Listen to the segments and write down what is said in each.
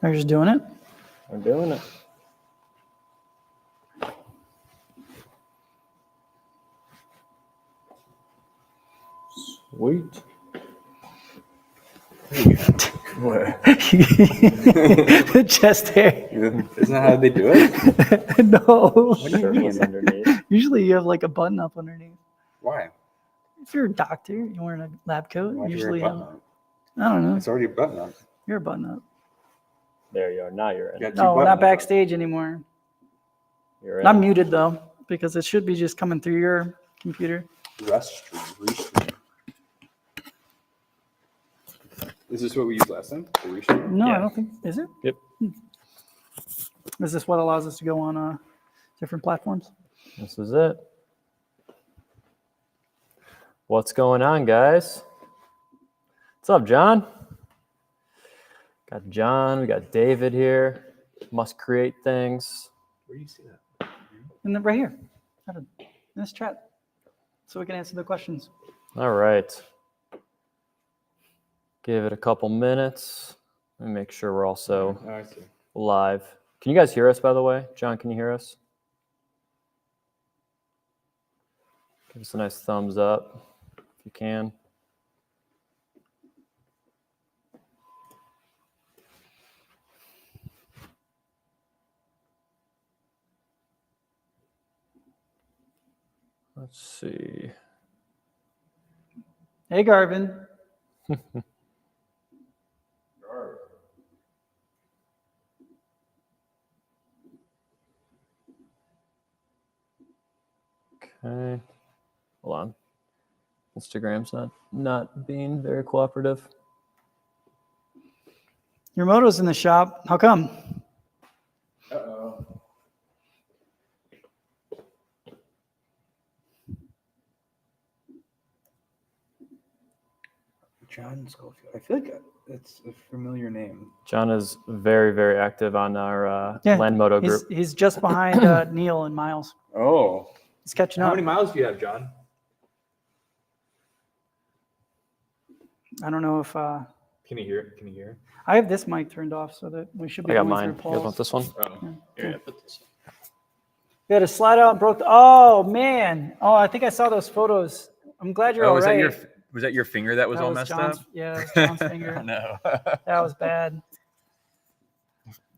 They're just doing it. We're doing it. Sweet. What? The chest hair. Isn't that how they do it? No. What do you mean? Shirtless underneath. Usually you have like a button up underneath. Why? If you're a doctor, you're wearing a lab coat. Why'd you wear a Usually, button up? I don't know. It's already a button up. You're a button up. There you are. Now you're in. You got two No, buttons not up. backstage anymore. You're in. I'm muted though because it should be just coming through your computer. Restream. Is this what we used last time? The restream? No, I Yeah. don't think. Is it? Yep. Is this what allows us to go on different platforms? This is it. What's going on, guys? What's up, John? Got John. We got David here. Must create things. Where do you see that? And then right here, in this chat, so we can answer the questions. All right. Give it a couple minutes. Let me make sure we're also Oh, I see. live. Can you guys hear us, by the way? John, can you hear us? Give us a nice thumbs up if you can. Let's see. Hey, Garvin. Okay. Hold on. Instagram's not being very cooperative. Your moto's in the shop. How come? Uh-oh. John Schofield. I feel like it's a familiar name. John is very, very active on our Yeah, Land Moto group. He's just behind Neil and Miles. Oh. He's catching How up. many miles do you have, John? I don't know if Can you hear? Can you hear? I have this mic turned off so that we should be I got going mine. through You guys want Paul's. this one? Oh. Yeah. Yeah, put this. We had to slide out and broke. Oh man! Oh, I think I saw those photos. I'm glad you're all was right. that your finger that was That all was messed John's- up? Yeah, that was John's finger. No. That was bad.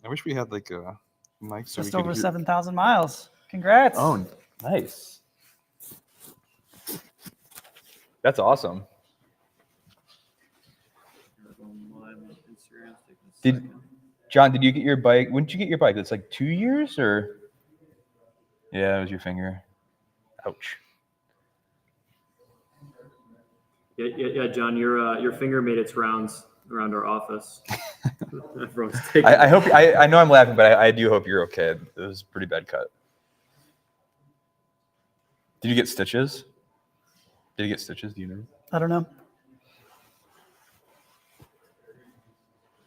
I wish we had like a mic so Just we over could hear. 7,000 miles. Congrats. Oh, nice. That's awesome. John, did you get your bike? When did you get your bike? It's like 2 years or? Yeah, it was your finger. Ouch. Yeah, John, your finger made its rounds around our office. Everyone's taking I hope I know I'm laughing, but I do hope you're okay. It was a pretty bad cut. Did you get stitches? Did you get stitches? Do you know? I don't know.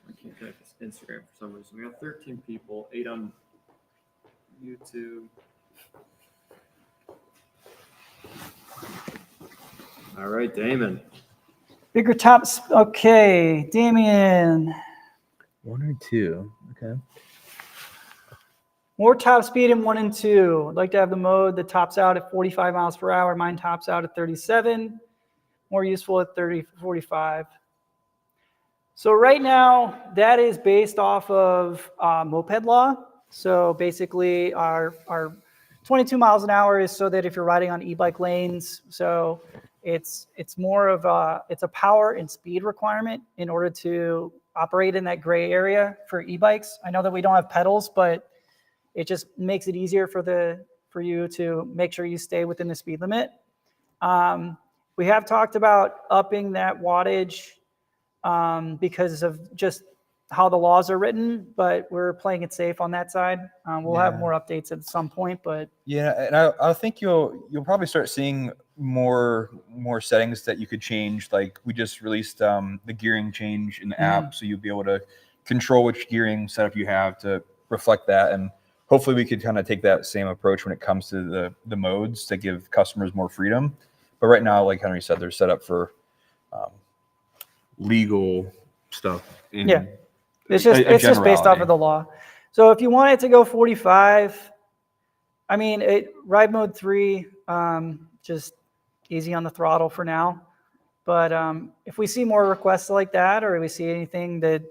I can't connect this Instagram for some reason. We got 13 people, 8 on YouTube. All right, Damon. Bigger tops. Okay, Damien. 1 or 2. Okay. More top speed in 1 and 2. I'd like to have the mode that tops out at 45 miles per hour. Mine tops out at 37. More useful at 30, 45. So right now, that is based off of moped law. So basically, our 22 miles an hour is so that if you're riding on e-bike lanes, so it's more of it's a power and speed requirement in order to operate in that gray area for e-bikes. I know that we don't have pedals, but it just makes it easier for you to make sure you stay within the speed limit. We have talked about upping that wattage because of just how the laws are written, but we're playing it safe on that side. We'll have Yeah. more updates at some point, but Yeah, and I think you'll probably start seeing more settings that you could change. Like we just released the gearing change in the app, so you'll be able to control which gearing setup you have to reflect that. And hopefully we could kind of take that same approach when it comes to the modes to give customers more freedom. But right now, like Henry said, they're set up for legal stuff. Yeah. It's just a it's just based off generality. of the law. So if you want it to go 45, I mean, ride mode 3, just easy on the throttle for now. But if we see more requests like that, or we see anything that,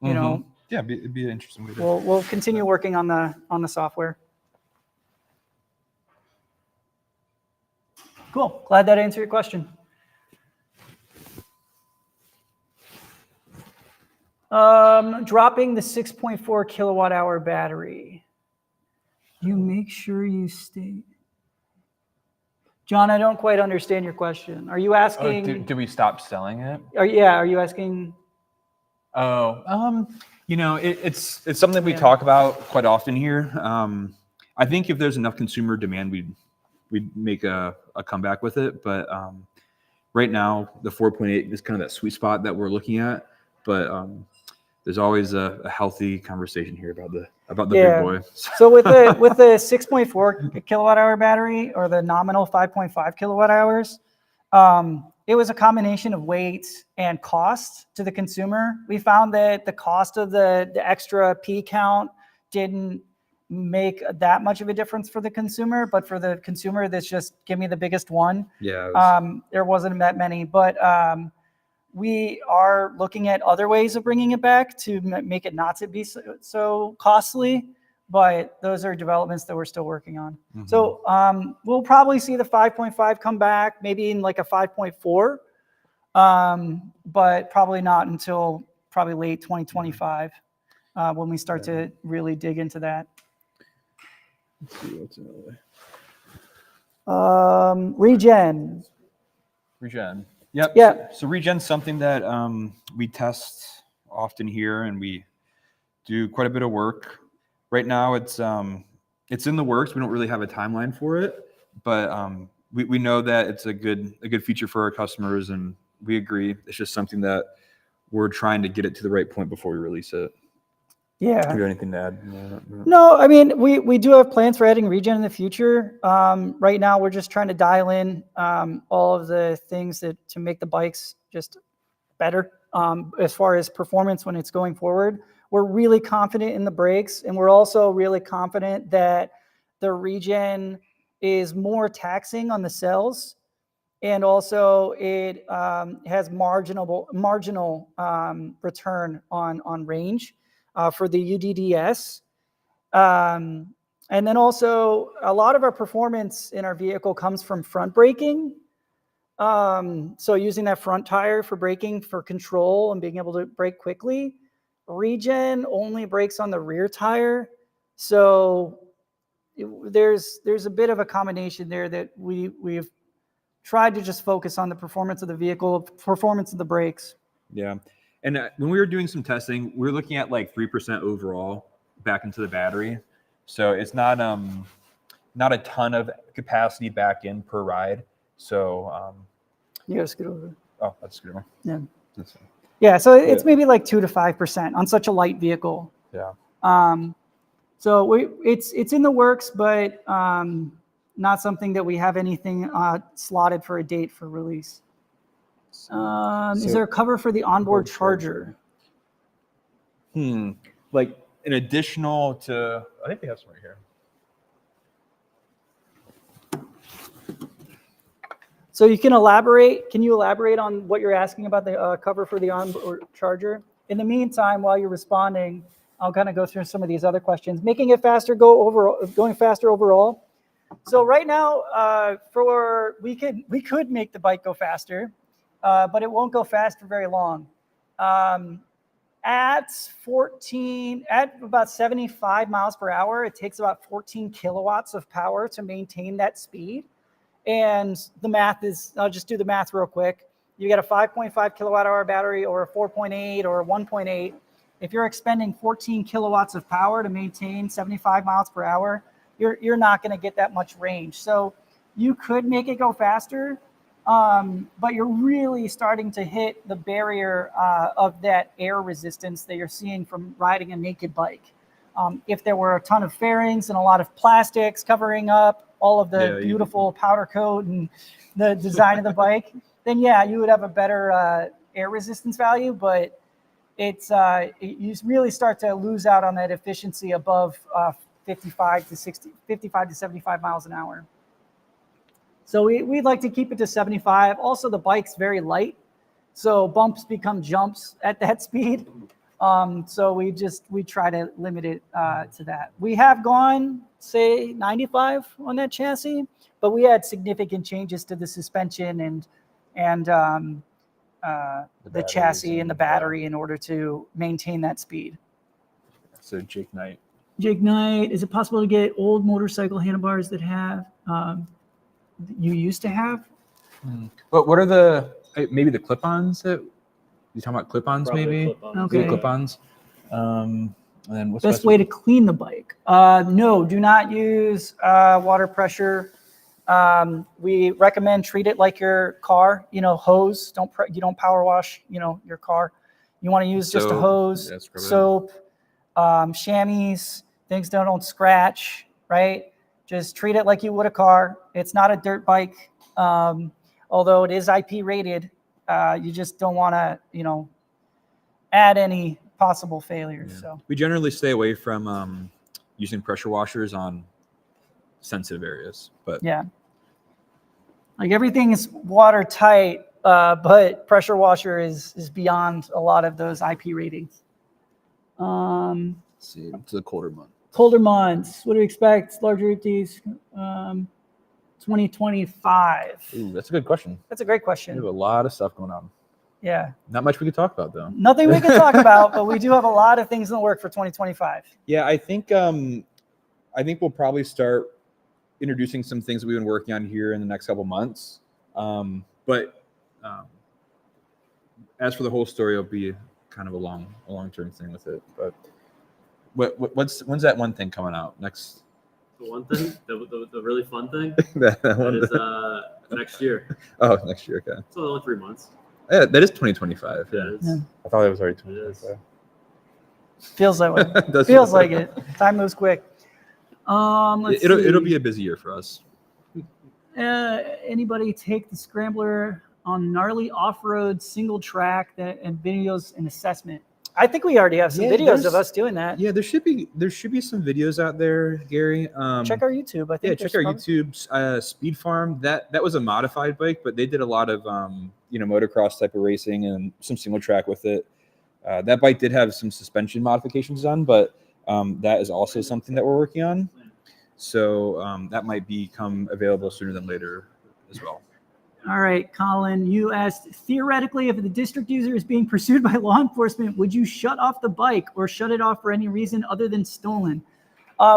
you know, Yeah, it'd be an interesting way to. we'll continue working on the software. Cool. Glad that answered your question. Dropping the 6.4 kilowatt hour battery. You make sure you stay. John, I don't quite understand your question. Are you asking? Do we stop selling it? Are you asking? Oh, You know, it's something we Yeah. talk about quite often here. I think if there's enough consumer demand, we'd make a comeback with it. But right now, the 4.8 is kind of that sweet spot that we're looking at. But there's always a healthy conversation here about the Yeah. big boy. So with the 6.4 kilowatt hour battery, or the nominal 5.5 kilowatt hours, it was a combination of weight and cost to the consumer. We found that the cost of the extra P count didn't make that much of a difference for the consumer, but for the consumer that's just give me the biggest one, Yeah. there wasn't that many. But we are looking at other ways of bringing it back to make it not to be so costly, but those are developments that we're still working on. So we'll probably see the 5.5 come back, maybe in like a 5.4, but probably not until probably late 2025 when we start to really dig into that. Let's see what's another way. Regen. Regen. Yep. Yeah. So regen's something that we test often here, and we do quite a bit of work. Right now, it's in the works. We don't really have a timeline for it, but we know that it's a good feature for our customers, and we agree. It's just something that we're trying to get it to the right point before we release it. Yeah. Do you have anything to add? No, I mean, we do have plans for adding regen in the future. Right now, we're just trying to dial in all of the things to make the bikes just better as far as performance when it's going forward. We're really confident in the brakes, and we're also really confident that the regen is more taxing on the cells, and also it has marginal return on range for the UDDS. And then also a lot of our performance in our vehicle comes from front braking. So using that front tire for braking for control and being able to brake quickly. Regen only brakes on the rear tire. So there's a bit of a combination there that we've tried to just focus on the performance of the vehicle, performance of the brakes. Yeah. And when we were doing some testing, we were looking at like 3% overall back into the battery. So it's not a ton of capacity back in per ride. So You gotta scoot over. oh, that's a good one. Yeah. That's fine. Yeah, so it's Yeah. maybe like 2 to 5% on such a light vehicle. Yeah. So it's in the works, but not something that we have anything slotted for a date for release. Is there a cover for the onboard charger? Like an additional to, I think we have some right here. So you can elaborate. Can you elaborate on what you're asking about the cover for the onboard charger? In the meantime, while you're responding, I'll kind of go through some of these other questions. Making it faster, going faster overall. So right now, we could make the bike go faster, but it won't go fast for very long. At about 75 miles per hour, it takes about 14 kilowatts of power to maintain that speed. And the math is, I'll just do the math real quick. You get a 5.5 kilowatt hour battery or a 4.8 or a 1.8. If you're expending 14 kilowatts of power to maintain 75 miles per hour, you're not going to get that much range. So you could make it go faster, but you're really starting to hit the barrier of that air resistance that you're seeing from riding a naked bike. If there were a ton of fairings and a lot of plastics covering up all of the beautiful powder coat and the design of the bike, then yeah, you would have a better air resistance value. But you really start to lose out on that efficiency above 55 to 75 miles an hour. So we'd like to keep it to 75. Also, the bike's very light, so bumps become jumps at that speed. So we try to limit it to that. We have gone, say, 95 on that chassis, but we had significant changes to the suspension and the batteries chassis and the and, battery in order to maintain that speed. So Jake Knight. Jake Knight, is it possible to get old motorcycle handlebars that have you used to have? But what are the maybe the clip-ons that you talking about? Clip-ons, Probably maybe. clip-ons. Okay. Maybe clip-ons. And then what's the Best way to clean the bike? No, do not use water pressure. We recommend treat it like your car. Hose. You don't power wash. Your car. You want to use just a Soap. hose, Yeah, scrub it. soap, chamois, things that don't scratch. Right. Just treat it like you would a car. It's not a dirt bike, although it is IP rated. You just don't want to, add any possible failures. Yeah. So We generally stay away from using pressure washers on sensitive areas, but yeah, like everything is watertight, but pressure washer is beyond a lot of those IP ratings. let's see, to the colder month. Colder months. What do you expect? Larger empties. 2025. Ooh, that's a good question. That's a great We have question. a lot of stuff going on. Yeah, Not much we could talk about though. nothing we can talk about, but we do have a lot of things in the work for 2025. Yeah, I think we'll probably start introducing some things that we've been working on here in the next couple months. But as for the whole story, it'll be kind of a long-term thing with it. But when's that one thing coming out next? The one thing, the really fun thing, that that one is thing? next year. Oh, next year. Okay. It's only 3 months. Yeah, that is 2025. Yeah, Yeah. it's, Yeah. I thought it was already it is. 2025. Feels that way. Does Feels feel like it. Time moves quick. Let's It'll see. be a busy year for us. Anybody take the Scrambler on gnarly off-road single track and videos and assessment? I think we already have some Yeah, videos of there's- us doing that. Yeah, there should be some videos out there, Gary. Check our YouTube. I think Yeah, check our there's probably- YouTube. Speed Farm. That was a modified bike, but they did a lot of motocross type of racing and some single track with it. That bike did have some suspension modifications done, but that is also something that we're working on. So that might become available sooner than later as well. All right, Colin, you asked, theoretically, if the district user is being pursued by law enforcement, would you shut off the bike or shut it off for any reason other than stolen?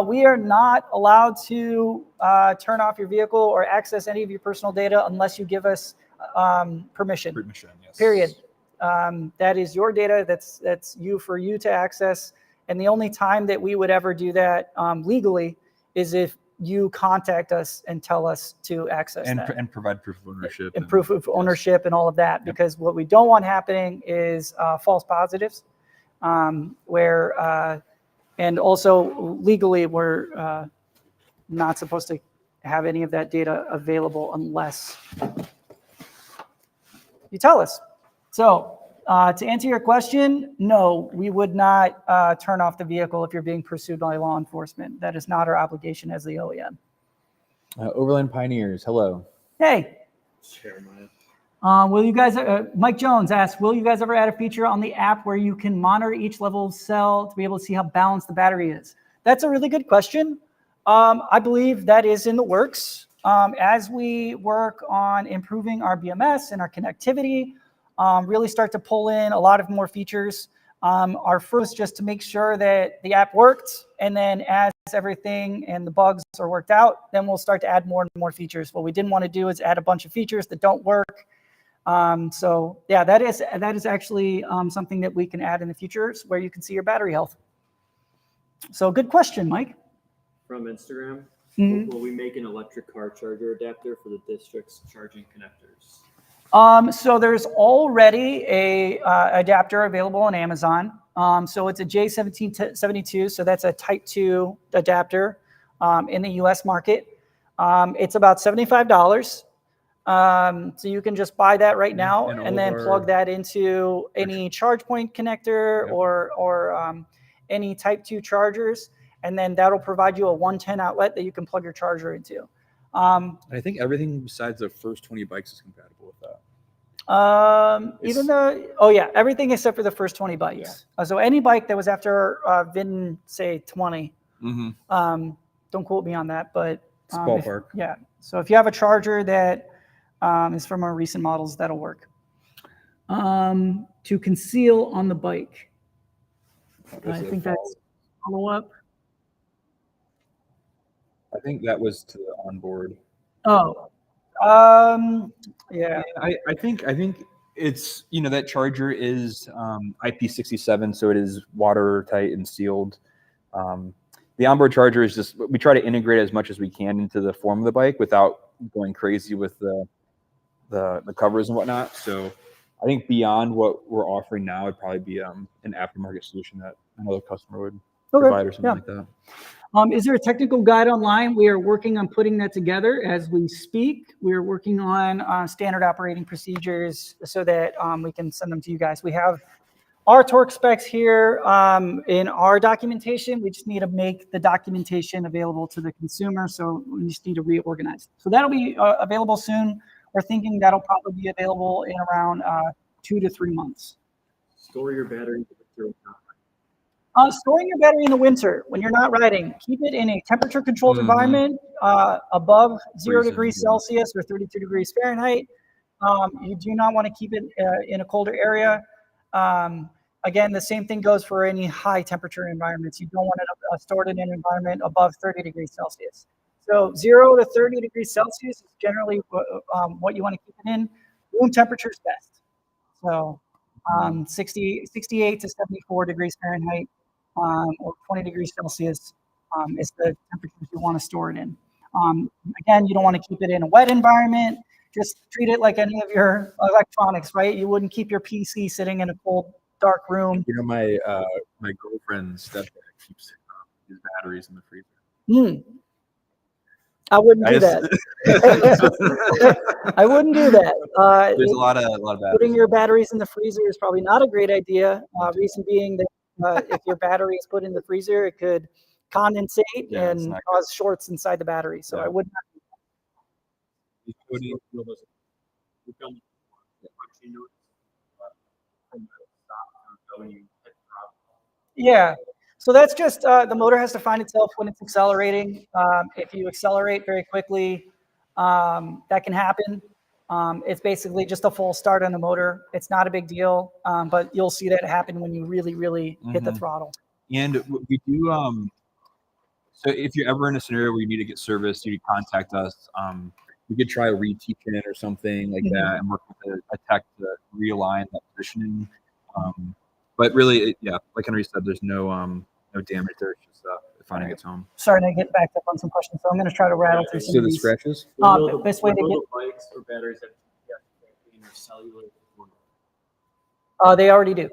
We are not allowed to turn off your vehicle or access any of your personal data unless you give us permission. Permission, yes. Period. That is your data. That's for you to access. And the only time that we would ever do that legally is if you contact us and tell us to access And that. and provide proof of ownership. And proof of yes. ownership and all of that, because what we don't want happening is false positives, where and also legally we're not supposed to have any of that data available unless you tell us. So to answer your question, no, we would not turn off the vehicle if you're being pursued by law enforcement. That is not our obligation as the OEM. Overland Pioneers. Hello. Hey, Jeremiah. will you guys, Mike Jones asked, will you guys ever add a feature on the app where you can monitor each level of cell to be able to see how balanced the battery is? That's a really good question. I believe that is in the works. As we work on improving our BMS and our connectivity, really start to pull in a lot of more features. Our first just to make sure that the app worked, and then as everything and the bugs are worked out, then we'll start to add more and more features. What we didn't want to do is add a bunch of features that don't work. So yeah, that is actually something that we can add in the future where you can see your battery health. So good question, Mike. From Instagram, Mhm. will we make an electric car charger adapter for the district's charging connectors? So there's already a adapter available on Amazon. So it's a J1772. So that's a Type 2 adapter in the US market. It's about $75. So you can just buy that right now and all and of then our- plug that into any charge point connector Yep. or any Type 2 chargers, and then that'll provide you a 110 outlet that you can plug your charger into. And I think everything besides the first 20 bikes is compatible with that. Even though, everything except for the first 20 bikes. So any bike that was after VIN, say 20, Mm-hmm. don't quote me on that, but It's ballpark. So if you have a charger that is from our recent models, that'll work. To conceal on the bike. I think that's follow up. I think that was to the onboard. Oh, yeah. I think it's, you know, that charger is IP67, so it is watertight and sealed. The onboard charger is just, we try to integrate as much as we can into the form of the bike without going crazy with the covers and whatnot. So I think beyond what we're offering now, it'd probably be an aftermarket solution that another customer would provide or something like that. Is there a technical guide online? We are working on putting that together as we speak. We are working on standard operating procedures so that we can send them to you guys. We have our torque specs here in our documentation. We just need to make the documentation available to the consumer. So we just need to reorganize. So that'll be available soon. We're thinking that'll probably be available in around 2 to 3 months. Store your battery. Storing your battery in the winter when you're not riding, keep it in a temperature controlled environment above 0 degrees Celsius or 32 degrees Fahrenheit. You do not want to keep it in a colder area. Again, the same thing goes for any high temperature environments. You don't want it stored in an environment above 30 degrees Celsius. So 0 to 30 degrees Celsius is generally what you want to keep it in. Room temperature is best. So 68 to 74 degrees Fahrenheit or 20 degrees Celsius is the temperatures you want to store it in. Again, you don't want to keep it in a wet environment. Just treat it like any of your electronics, right? You wouldn't keep your PC sitting in a cold, dark room. You know, my girlfriend's stepdad keeps his batteries in the freezer. I wouldn't do that. I wouldn't do that. There's a lot of batteries. Putting your batteries in the freezer is probably not a great idea. Reason being that if your battery is put in the freezer, it could condensate and cause shorts inside the battery. So I would not. Yeah. So that's just the motor has to find itself when it's accelerating. If you accelerate very quickly, that can happen. It's basically just a full start on the motor. It's not a big deal, but you'll see that happen when you really, really hit the throttle. And we do. So if you're ever in a scenario where you need to get service, you contact us. We could try reteaching it or something like that, and work with a tech to realign that positioning. But really, like Henry said, there's no damage there. It's just finding its home. Starting to get backed up on some questions, so I'm going to try to rattle through some So of the these. scratches. Best way to get. Bikes or batteries have GPS or cellular. They already do.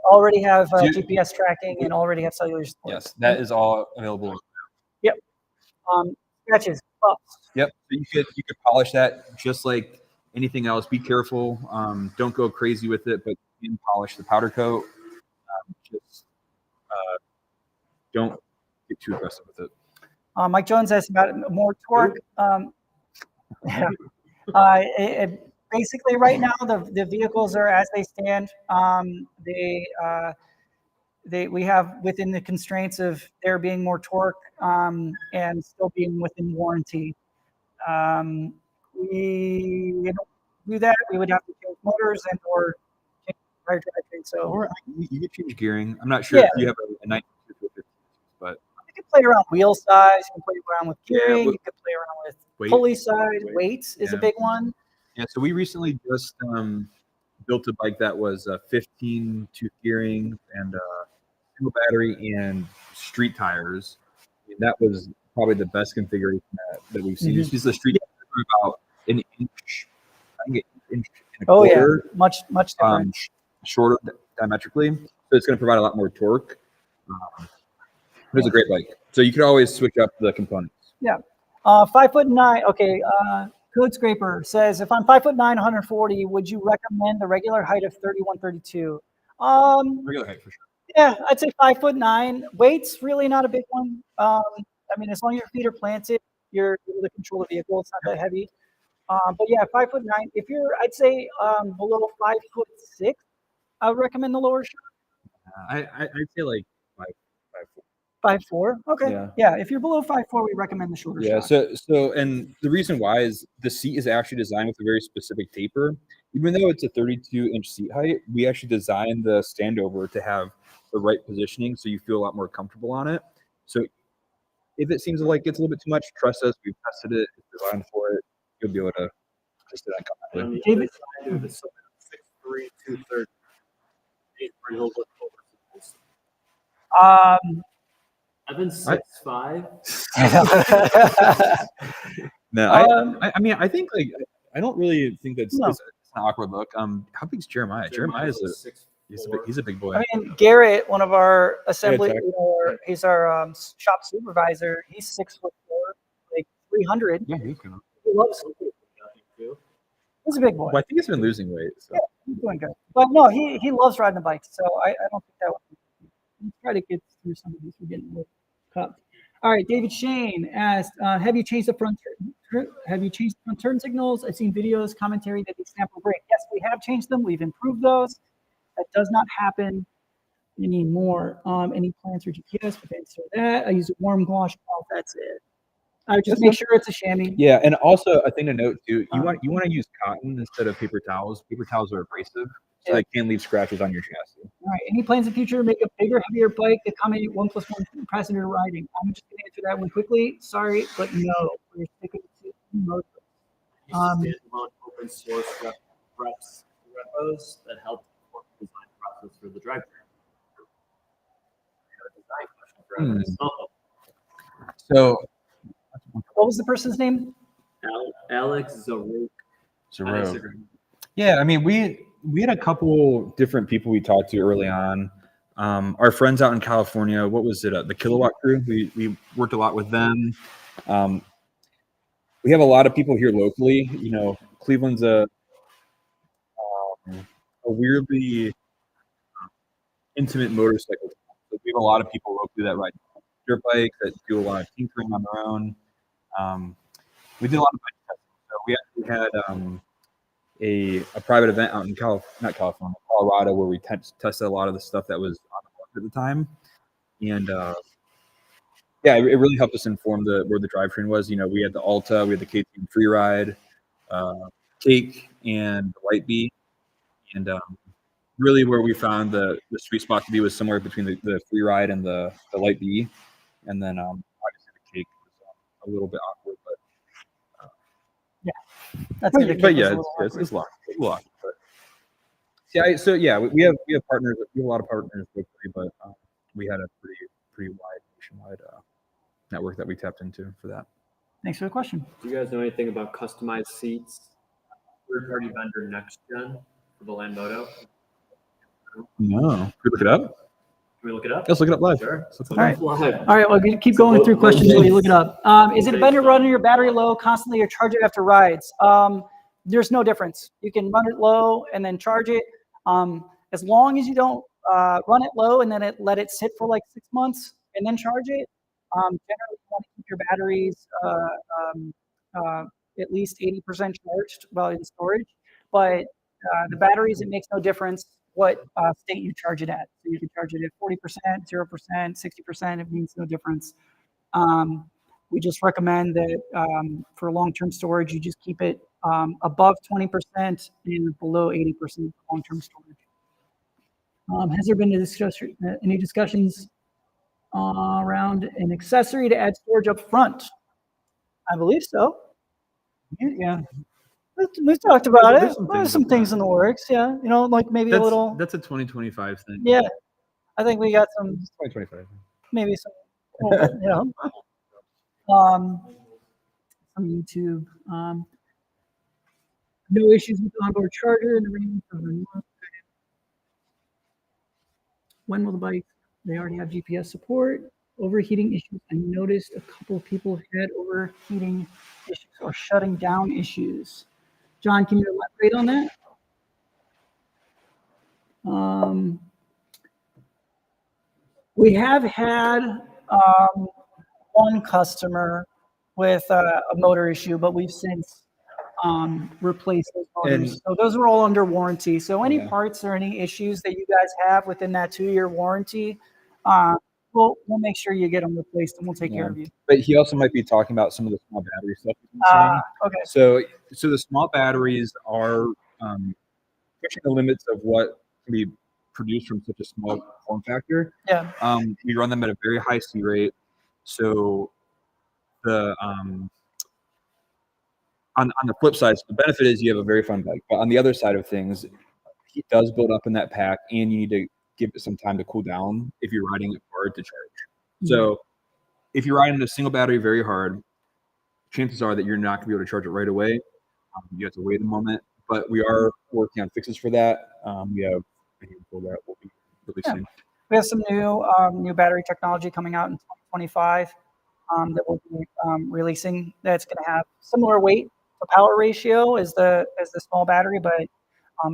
Already have GPS tracking and already have cellular support. Yes, that is all available. Yep. Scratches, buffs. Yep. So you could polish that just like anything else. Be careful. Don't go crazy with it, but you can polish the powder coat. Just don't get too aggressive with it. Mike Jones asked about more torque. Basically, right now the vehicles are as they stand. We have within the constraints of there being more torque and still being within warranty. We don't do that. We would have to change motors and or change tire drivetrain. So Or you could change gearing. I'm not sure if you have a 1950, but you can play around wheel size. You can play around with gearing. Yeah, you can play around with weight. pulley size. Weight is a big one. Yeah, so we recently just built a bike that was 15 tooth gearing and single battery and street tires. And that was probably the best configuration that we've seen. These the street tires are about an inch, I think an inch and a quarter. Yeah, much different. Shorter diametrically, so it's going to provide a lot more torque. It's a great bike. So you could always switch up the components. Yeah, 5'9". Okay, Code Scraper says, if I'm 5'9", 140, would you recommend the regular height of 31, 32? Regular height for sure. Yeah, I'd say 5'9". Weight's really not a big one. I mean, as long as your feet are planted, you're able to control the vehicle. It's not that heavy. But yeah, 5'9". If you're, I'd say below 5'6", I would recommend the lower shot. I'd say like 5'4". 5'4". Okay. Yeah. Yeah. If you're below 5'4", we recommend the shorter Yeah, shot. so and the reason why is the seat is actually designed with a very specific taper. Even though it's a 32-inch seat height, we actually designed the standover to have the right positioning so you feel a lot more comfortable on it. So if it seems like it's a little bit too much, trust us, we've tested it, it's designed for it. You'll be able to just sit And uncomfortably. on the David- other side, there's someone 6'3", 230. He'll look over. Um, I've been 6'5". No, I mean, I think like I don't really think that's No. it's an awkward look. How big's Jeremiah? Jeremiah's he's a big boy. I mean, Garrett, one of our assembly, Jack. he's our shop supervisor. He's 6'4", like 300. Yeah, he's gonna. He loves. He's a big boy. Well, I think he's been losing weight. So. Yeah, he's doing good. But no, he loves riding the bike. So I don't think that would. Let's try to get through some of these. We're getting a little cupped. All right, David Shane asked, have you changed the front turn signals? I've seen videos, commentary that they snap or break. Yes, we have changed them. We've improved those. That does not happen anymore. Any plans for GPS? But answer that. I use a warm gouache cloth. That's it. I would just make sure it's a chamois. Yeah, and also a thing to note too, you want to use cotton instead of paper towels. Paper towels are abrasive, so they can leave scratches on your chassis. All right. Any plans in the future to make a bigger, heavier bike that accommodate 1+1 passenger riding? I'm just going to answer that one quickly. Sorry, but no. We're sticking to most. Standalone open source repos that help support the design process for the drivetrain. So, What was the person's name? Alex Zarok. yeah, I mean, we had a couple different people we talked to early on. Our friends out in California, what was it? The Kilowatt Crew. We worked a lot with them. We have a lot of people here locally. You know, Cleveland's a weirdly intimate motorcycle. So we have a lot of people locally that ride dirt bikes, that do a lot of tinkering on their own. We did a lot of bike testing. So we had a private event out in Colorado, where we tested a lot of the stuff that was on the market at the time, and yeah, it really helped us inform where the drivetrain was. You know, we had the Alta, we had the KTM Freeride, Cake, and the Light Bee, and really where we found the sweet spot to be was somewhere between the Freeride and the Light Bee, and then obviously the Cake was a little bit awkward, but. But yeah, it's locked. It's locked. But yeah, we have partners. We have a lot of partners locally, but we had a pretty wide nationwide network that we tapped into for that. Thanks for the question. Do you guys know anything about customized seats? Third-party vendor NextGen for the Landmoto. No, can we look it up? Can we look it up? Let's look it up live. Sure. All right. Live. All right, well, keep going through questions while you look it up. Is it better running your battery low constantly or charge it after rides? There's no difference. You can run it low and then charge it. As long as you don't run it low and then let it sit for like 6 months and then charge it, generally you want to keep your batteries at least 80% charged while in storage. But the batteries, it makes no difference what state you charge it at. So you can charge it at 40%, 0%, 60%. It means no difference. We just recommend that for long-term storage, you just keep it above 20% and below 80% for long-term storage. Has there been any discussions around an accessory to add storage up front? I believe so. Yeah. We've talked about it. There's some things in the works. Yeah. You know, like maybe a little. That's a 2025 thing. Yeah. I think we got some, 2025. maybe some, you know, some YouTube. No issues with the onboard charger and the range of the When will the bike? They already have GPS support. Overheating issues. I noticed a couple of people had overheating issues or shutting down issues. John, can you elaborate on that? We have had one customer with a motor issue, but we've since replaced those motors. And- So those are all under warranty. So any Yeah. parts or any issues that you guys have within that 2-year warranty, we'll make sure you get them replaced and we'll take care Yeah. of you. But he also might be talking about some of the small battery stuff. he's been saying. Okay. So the small batteries are pushing the limits of what can be produced from such a small form factor. Yeah. We run them at a very high C rate. So the on the flip side, so the benefit is you have a very fun bike. But on the other side of things, heat does build up in that pack, and you need to give it some time to cool down if you're riding it hard to charge. So if you're riding a single battery very hard, chances are that you're not going to be able to charge it right away. You have to wait a moment. But we are working on fixes for that. We have a handful that will be releasing. We have some new battery technology coming out in 2025 that we'll be releasing. That's going to have similar weight to power ratio as the small battery, but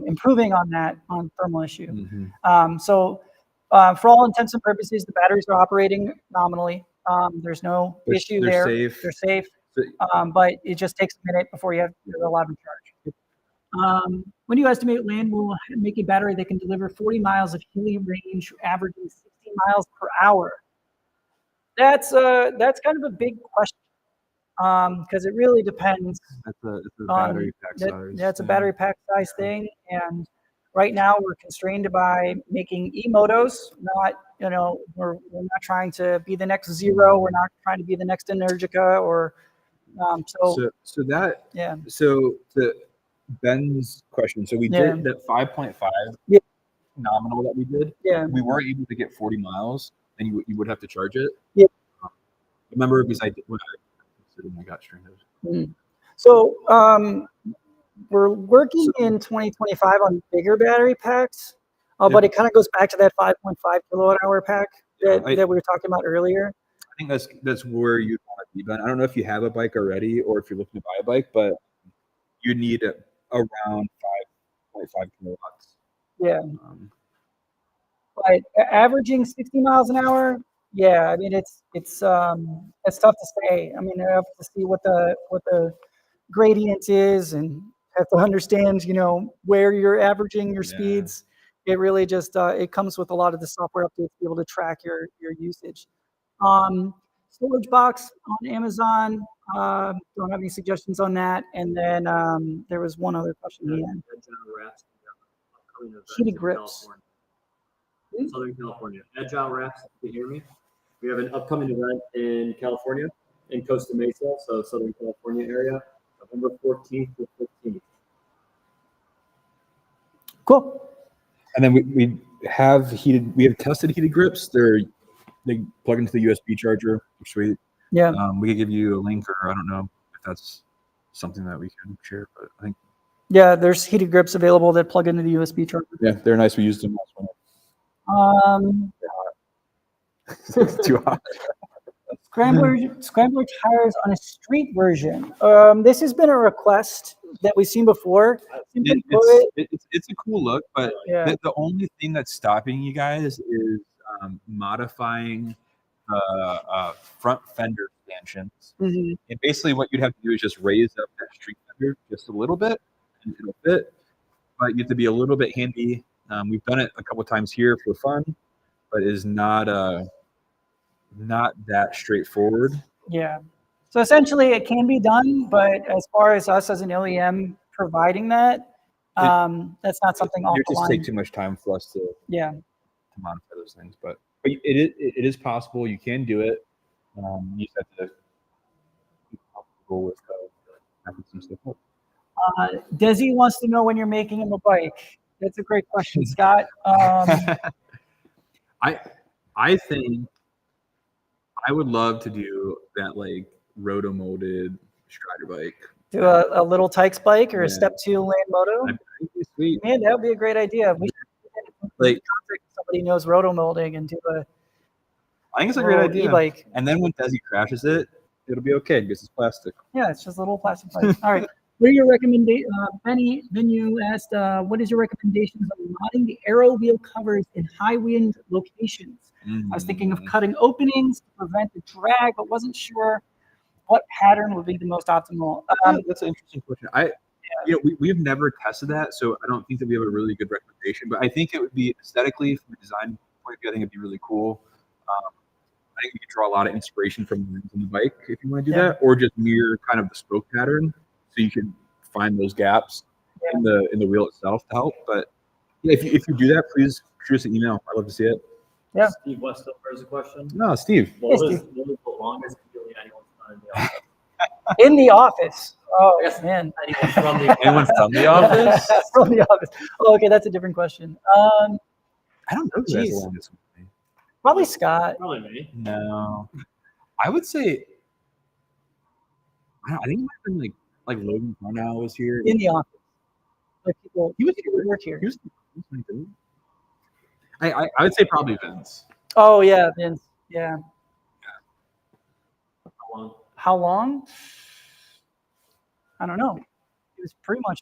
improving on that on thermal issue. So for all intents and purposes, the batteries are operating nominally. There's no issue they're there. safe. They're safe, So- but it just takes a minute before you're allowed to charge. When you estimate land will make a battery that can deliver 40 miles of hilly range, averaging 60 miles per hour? That's kind of a big question because it really depends. That's a on- battery pack size. That's a yeah. battery pack size thing, and right now we're constrained by making e-motos. We're not trying to be the next Zero. We're not trying to be the next Energica or So that yeah. so the Ben's question. So we Yeah. did that 5.5 Yeah. nominal that we did. Yeah. We were able to get 40 miles, and you would have to charge it. Yeah. Remember, because when I got stranded. So we're working in 2025 on bigger battery packs, but it kind of goes back to that 5.5 kilowatt hour pack that we were talking about earlier. I think that's where you'd want to be, Ben. I don't know if you have a bike already or if you're looking to buy a bike, but you need around 5.5 kilowatts. Yeah. But averaging 60 miles an hour, yeah, I mean it's tough to say. I mean, I have to see what the gradient is and have to understand, where you're averaging your Yeah. speeds. It really just it comes with a lot of the software updates to be able to track your usage. Storage box on Amazon. Don't have any suggestions on that. And then there was one other question at the end. Heated grips. Southern California. Agile Wraps, can you hear me? We have an upcoming event in California, in Costa Mesa, so Southern California area, November 14th to 15th. Cool. And then we have tested heated grips. They plug into the USB charger. They're sweet. Yeah. We could give you a link, or I don't know if that's something that we can share, but I think Yeah, there's heated grips available that plug into the USB charger. yeah, they're nice. We used them last winter. It's too hot. Scrambler tires on a street version. This has been a request that we've seen before. Simply put, It's a cool look, but yeah, the only thing that's stopping you guys is modifying the front fender stanchions. mhm. And basically, what you'd have to do is just raise up that street fender just a little bit, and it'll fit. But you have to be a little bit handy. We've done it a couple times here for fun, but is not that straightforward. Yeah. So essentially, it can be done, but as far as us as an OEM providing that, that's not something off It the just take line. too much time for us to Yeah. modify those things. But it is possible. You can do it. You just have to be comfortable with having some stuff up. Desi wants to know when you're making him a bike. That's a great question, Scott. I think I would love to do that, like roto-molded Strider bike. Do a little Tykes bike or a Yeah. Step 2 Land Moto. That'd be sweet. Man, that would be a great idea. We should Like, contact somebody who knows roto molding and do a I think it's a great little idea. e-bike. And then when Desi crashes it, it'll be okay because it's plastic. Yeah, it's just a little plastic pipe. All right. What are your recommendations? Benny Venue asked, what is your recommendations on modding the aero wheel covers in high wind locations? I was thinking of cutting openings to prevent the drag, but wasn't sure what pattern would be the most optimal. That's an interesting question. We've never tested that, so I don't think that we have a really good recommendation. But I think it would be aesthetically, from a design point of view, I think it'd be really cool. I think you could draw a lot of inspiration from the rims on the bike if you want to do that, or just mirror kind of the spoke pattern, so you can find those gaps in the wheel itself to help. But yeah, if you do that, please shoot us an email. I'd love to see it. Yeah. Steve Westover has a question. No, Steve. What Hey, was Steve. the longest video anyone's done in the office? In the office. Oh, Yes. man. Anyone from the Anyone from the office? From the office. Oh, okay, that's a different question. I don't know who has the Jeez. longest one. Probably Scott. Probably me. No, I would say. I think it might have been like Logan Cornell was here. In the office. Like people, He was people who work here. He was I would say probably Vince. Oh, yeah, Vince. Yeah. How long? How long? I don't know. It was pretty much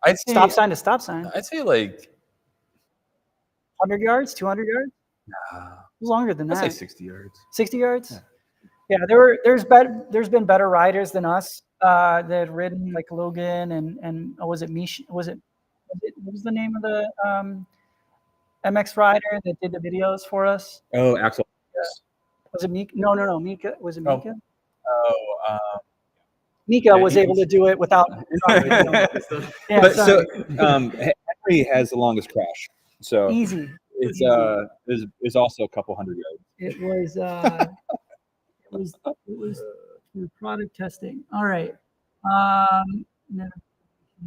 I'd say stop sign to stop sign. I'd say like 100 yards, 200 yards? It was longer than I'd say that. 60 yards. 60 yards? Yeah. Yeah, there's been better riders than us that had ridden like Logan and was it Mish? What was the name of the MX rider that did the videos for us? Oh, Axel. Was it Mika? No, Mika. Was it Oh. Mika? oh Mika Yeah, was he- able to do it without. Yeah, But sorry. Henry has the longest crash, so Easy. it's also a couple hundred yards. It was through product testing. All right. No,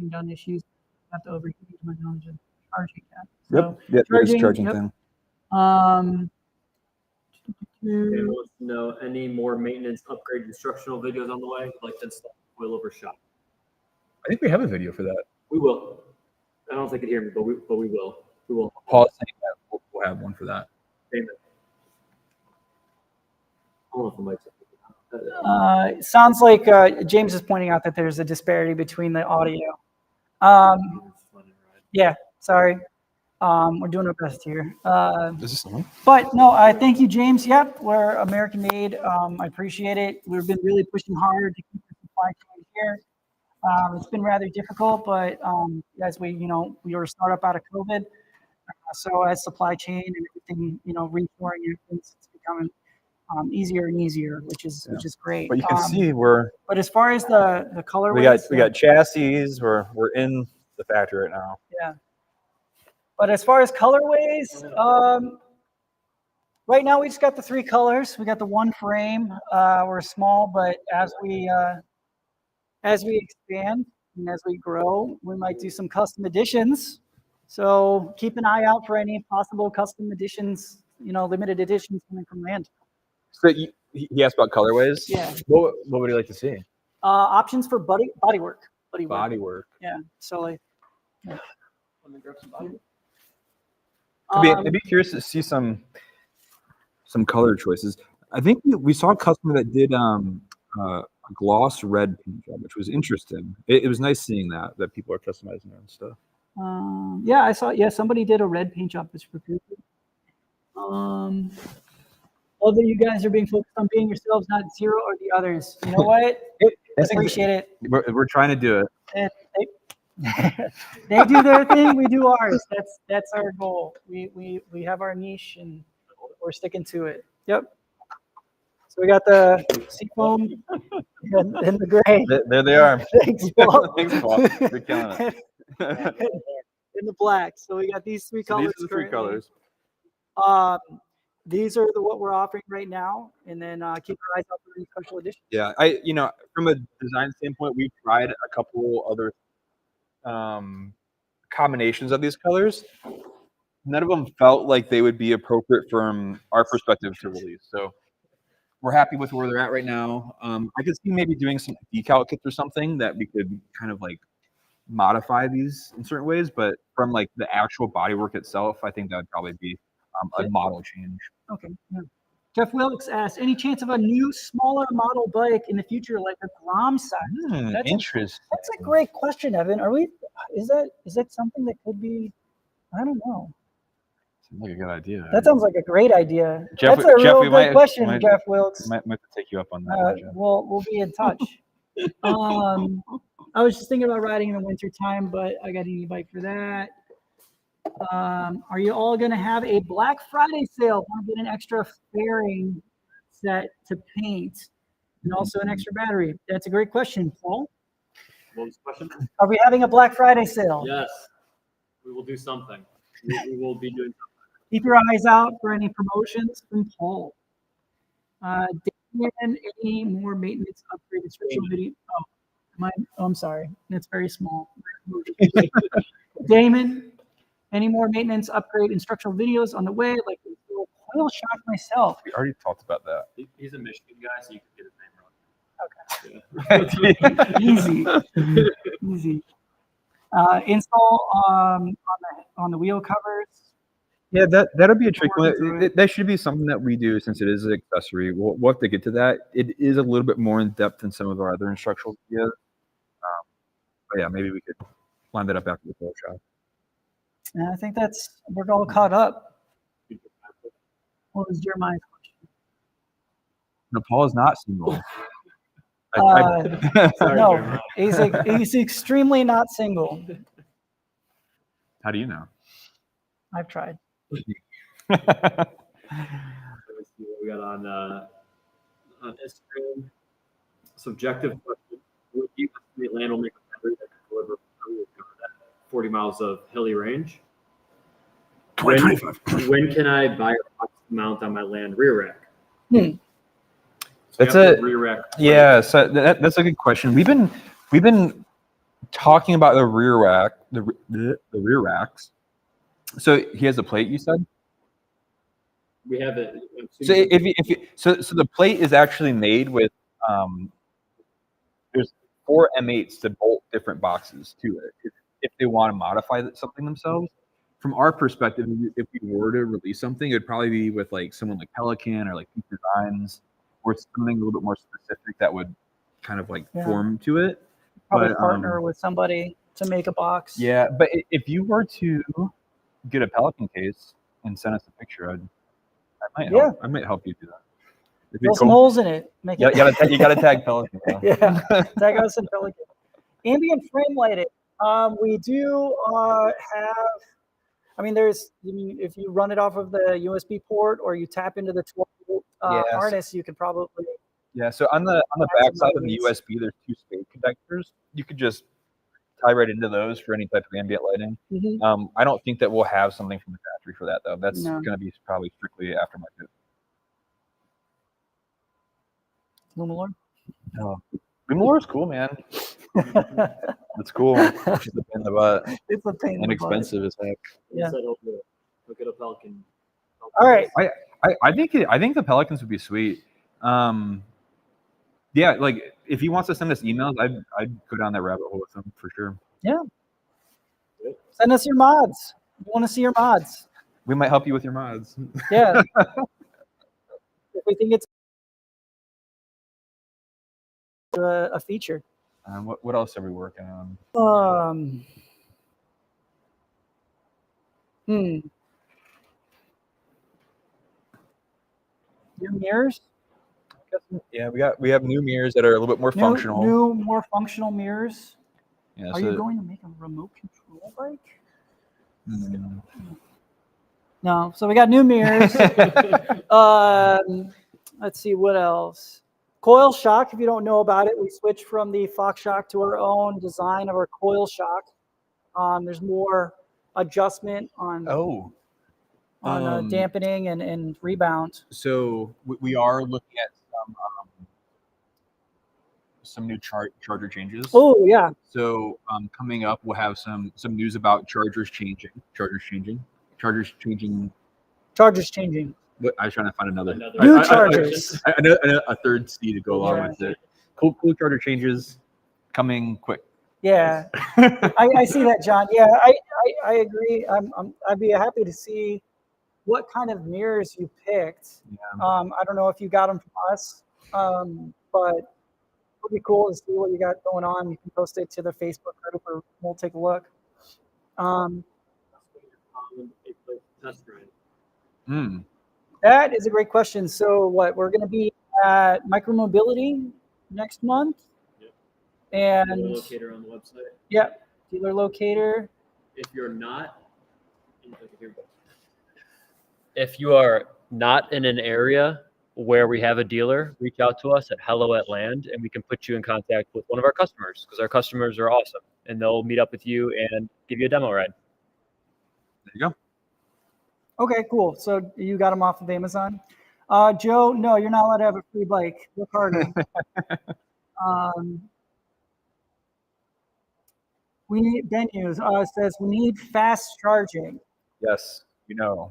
done issues. Have to overheat my knowledge of charging cap. So, Yep, charging, yep. thing. Anyone wants to know any more maintenance upgrade instructional videos on the way? Like to install coilover shop. I think we have a video for that. We will. I don't know if they can hear me, but we will. We will. Paul's saying that we'll have one for that. Payment. I don't know if the mic's it sounds like James is pointing out that there's a disparity between the audio. Yeah, sorry. We're doing our best here. Is this on? But no, I thank you, James. Yep, we're American made. I appreciate it. We've been really pushing hard to keep the supply chain here. It's been rather difficult, but as we were a startup out of COVID. So as supply chain and everything, reshoring, it's becoming easier and easier, which is great. but you can see But as far as the color, we got chassis. We're in the factory right now. Yeah. But as far as colorways, right now we just got the 3 colors. We got the 1 frame. We're small, but as we expand and as we grow, we might do some custom editions. So keep an eye out for any possible custom editions, limited editions coming from Land. So he asked about colorways. Yeah. What would you like to see? Options for bodywork. Body work. Yeah. So like. Yeah. I'd be curious to see some color choices. I think we saw a customer that did a gloss red paint job, which was interesting. It was nice seeing that people are customizing their own stuff. Yeah, I saw. Yeah, somebody did a red paint job. That's pretty cool. Love that you guys are being focused on being yourselves, not Zero or the others. You know what? Appreciate it. We're trying to do it. They do their thing, we do ours. That's our goal. We have our niche and we're sticking to it. Yep. So we got the seafoam and the gray. There they are. Thanks, Paul. Thanks, Paul. You're killing it. In the black. So we got these 3 So colors. these are the 3 currently. colors. These are what we're offering right now, and then keep your eyes out for any special editions. Yeah, from a design standpoint, we've tried a couple other combinations of these colors. None of them felt like they would be appropriate from our perspective to release. So we're happy with where they're at right now. I could see maybe doing some decal kits or something that we could kind of like modify these in certain ways, but from like the actual bodywork itself, I think that would probably be a model change. Okay. Yeah. Jeff Wilkes asked, any chance of a new, smaller model bike in the future, like a Grom size? That's Interesting. That's a great question, Evan. Is that something that could be, I don't know. Seems like a good idea. That sounds like a great idea. Jeff, That's a Jeff, real we good might- question, might- Jeff Wilkes. Might have to take you up on that. Jeff. We'll be in touch. I was just thinking about riding in the winter time, but I got an e-bike for that. Are you all going to have a Black Friday sale? Want to get an extra fairing set to paint and also an extra battery? That's a great question, Paul. What was the question? Are we having a Black Friday sale? Yes, we will do something. We will be doing Keep your eyes out for any promotions from Paul. Damien, any more maintenance upgrade instructional video? I'm sorry. It's very small. Damon, any more maintenance upgrade instructional videos on the way? Like oil shock myself. We already talked about that. He's a Michigan guy, so you can get his name wrong. Okay. Easy. Easy. Install on the wheel covers. Yeah, that'll be a trick Working one. through it. That should be something that we do since it is an accessory. We'll have to get to that. It is a little bit more in depth than some of our other instructional videos. But yeah, maybe we could line that up after the full shot. And I think we're all caught up. What was Jeremiah's question? Nepal is not single. Sorry, No, Jeremiah. he's extremely not single. How do you know? I've tried. Let me see what we got on Instagram. Subjective question: would you estimate land will make a battery that can deliver 40 miles of hilly range? 2025. When can I buy a box mount on my land rear rack? Hmm. So That's we have the a- rear rack. Yeah, so that's a good question. We've been talking about the rear rack, the rear racks. So he has a plate, you said. We have it. So so the plate is actually made with there's 4 M8s to bolt different boxes to it if they want to modify something themselves. From our perspective, if we were to release something, it'd probably be with like someone like Pelican or like Peak Designs or something a little bit more specific that would kind of like Yeah. form to it. Probably But, partner with somebody to make a box. Yeah, but if you were to get a Pelican case and send us a picture, I might help you do that. It'd be Drill some cool. holes in it. Make You it. gotta tag Pelican. though. Yeah. Tag us in Pelican. Ambient frame lighting. We do have. I mean, if you run it off of the USB port or you tap into the 12-volt Yes. harness, you could probably. Yeah, so on the some back side of the lights. USB, there's 2 spade connectors. You could just tie right into those for any type of ambient lighting. Mhm. I don't think that we'll have something from the factory for that though. That's No. going to be probably strictly aftermarket. Lumalord. Lumilor is cool, man. It's cool. It's just a pain in the butt. It's a pain in the butt. Inexpensive as heck. Yeah. Said he'll do it. He'll get a Pelican. All right. I think the Pelicans would be sweet. Yeah, like if he wants to send us emails, I'd go down that rabbit hole with him for sure. Send us your mods. We want to see your mods. We might help you with your mods. Yeah. If we think it's a feature. What else are we working on? New mirrors. Yeah, we have new mirrors that are a little bit more functional. New, more functional mirrors. Yeah, Are you going to make a remote control bike? Mm, No. So we got new mirrors. Let's see what else. Coil shock. If you don't know about it, we switched from the Fox shock to our own design of our coil shock. There's more adjustment on dampening and rebound. So we are looking at some new charger changes. Oh yeah. So coming up, we'll have some news about chargers changing. Chargers changing. What, I was trying to find another. New chargers. I know a third C to go along Yeah. with it. Cool charger changes coming quick. Yeah, I see that, John. Yeah, I agree. I'd be happy to see what kind of mirrors you picked. Yeah. I don't know if you got them from us, but it would be cool to see what you got going on. You can post it to the Facebook group, or we'll take a look. Test drive. Mm. That is a great question. So what, we're going to be at Micromobility next month. Yep. And Dealer locator on the website. yep, dealer locator. If you're not, if you are not in an area where we have a dealer, reach out to us at hello@land, and we can put you in contact with one of our customers, because our customers are awesome, and they'll meet up with you and give you a demo ride. There you go. Okay, cool. So you got them off of Amazon. Joe, no, you're not allowed to have a free bike. Look harder. Ben Hughes says we need fast charging. Yes,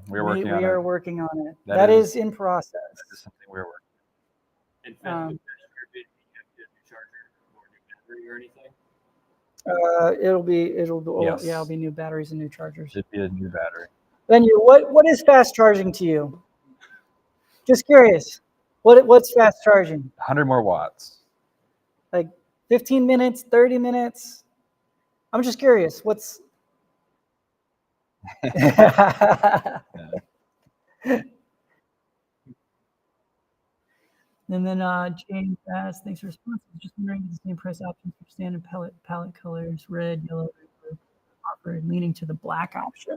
we're working on We it. are working on it. That That is- is in process. That is something we're working. And Um, you have to get a new charger or a new battery or anything. Yes. Yeah, it'll be new batteries and new chargers. It'd be a new battery. Ben, what is fast charging to you? Just curious. What's fast charging? 100 more watts. Like 15 minutes, 30 minutes? I'm just curious. What's And then James asks, thanks for response. Just wondering if the same price options for standard palette colors, red, yellow, offered, leaning to the black option.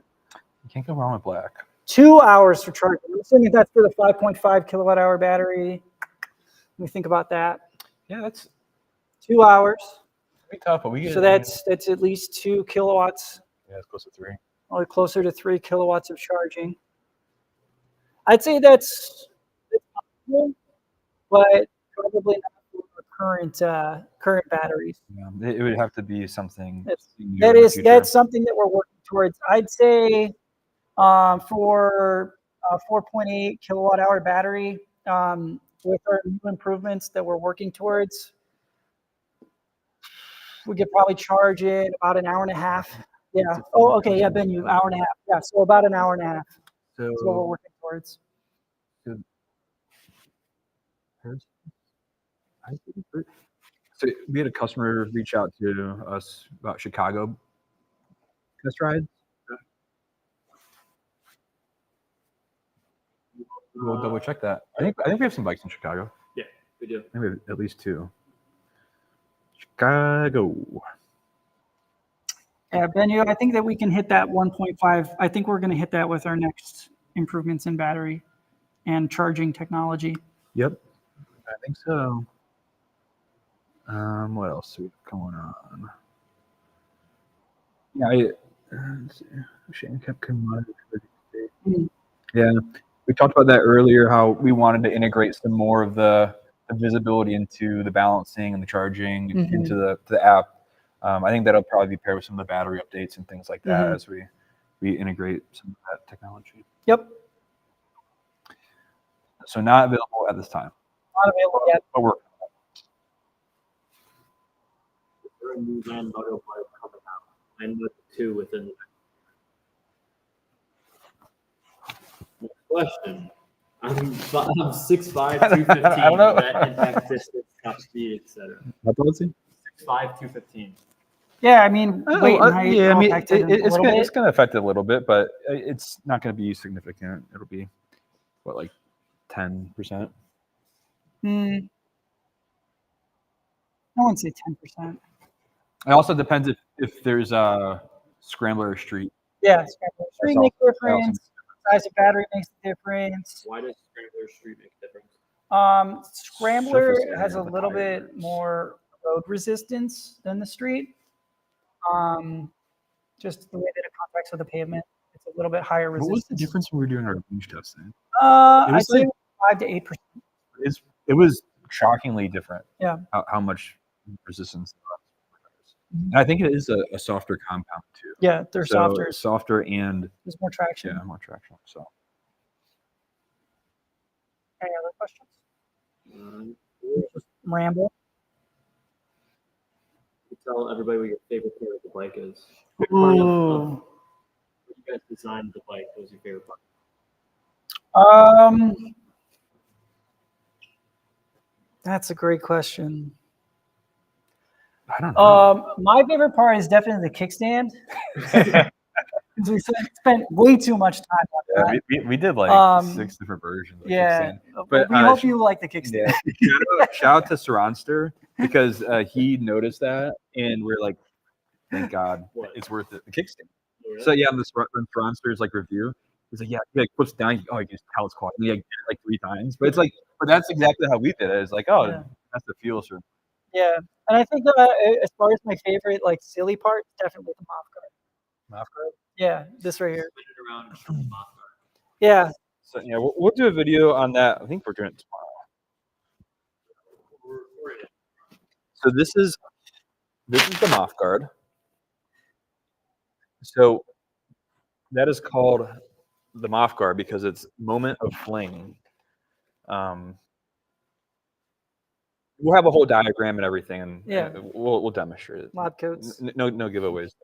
You can't go wrong with black. 2 hours for charging. I'm assuming that's for the 5.5 kilowatt hour battery. Let me think about that. Yeah, that's 2 hours. pretty tough, but we get So that's at least 2 kilowatts, yeah, it's close to 3. or closer to 3 kilowatts of charging. I'd say that's possible, but probably not for current batteries. Yeah, it would have to be something. That's- new That in the is future. that's something that we're working towards. I'd say for a 4.8 kilowatt hour battery, with our new improvements that we're working towards, we could probably charge it about an hour and a half. Yeah. Oh, okay. Yeah, Ben, hour and a half. Yeah. So about an hour and a half is what we're So, working towards. So we had a customer reach out to us about Chicago test rides. We'll double check that. I think we have some bikes in Chicago. Yeah, we do. I think we have at least 2. Chicago. Yeah, Ben, I think that we can hit that 1.5. I think we're going to hit that with our next improvements in battery and charging technology. Yep. I think so. What else do we have going on? Yeah, Shane kept coming on. Yeah, we talked about that earlier. How we wanted to integrate some more of the visibility into the balancing and the charging into the app. I think that'll probably be paired with some of the battery updates and things like that as we integrate some of that technology. Yep. So not available at this time, Not available yet. but we're There are new Land Moto bikes coming out. Land Moto 2 within the next question. I'm 6'5", 215. I don't know. That impact distance, top speed, etc. 6'5", 215. Yeah, I mean, weight and height. yeah, I all mean, factored in a it's little gonna bit. affect it a little bit, but it's not gonna be significant. It'll be what, like 10%. Hmm. I wouldn't say 10%. It also depends if there's a scrambler or street. Yeah, scrambler street makes a also difference. Size of battery makes a difference. Why does Scrambler Street make a difference? Scrambler Surface area has a of the little tire. bit more road resistance than the street. Just the way that it contacts with the pavement, it's a little bit higher What was the resistance. difference when we were doing our range testing? I'd was say like- 5 to 8%. It was Shockingly different. Yeah. how much resistance. Mhm. And I think it is a softer compound too. Yeah, they're So softer. softer and There's more traction. yeah, more traction. So Any other questions? Just Ramble. tell everybody what your favorite part of the bike is. Favorite part of Ooh. when you guys designed the bike, what was your favorite part? Um, that's a great question. I don't know. My favorite part is definitely the kickstand. 'Cause we spent way too much time on Yeah, that. we did like Um, 6 different versions of the Yeah, kickstand. but But, we hope you like the kickstand. Shout out to Saronster because he noticed that and we're like, thank God, it's worth it. The kickstand. So yeah, on the Saronster's like review, he's like, yeah, he like puts down, oh, you can just tell it's quiet. And he like did it like 3 times, but it's like, but that's exactly how we did it. It's like, oh, Yeah. that's the feel. So Yeah, and I think as far as my favorite like silly part, definitely the mouth guard. Yeah, this right here. Yeah, So yeah, we'll do a video on that. I think we're doing it tomorrow. So this is the Moth Guard. So that is called the Moth Guard because it's moment of fling. We'll have a whole diagram and everything, and Yeah. we'll demonstrate it. lab coats. No giveaways. Is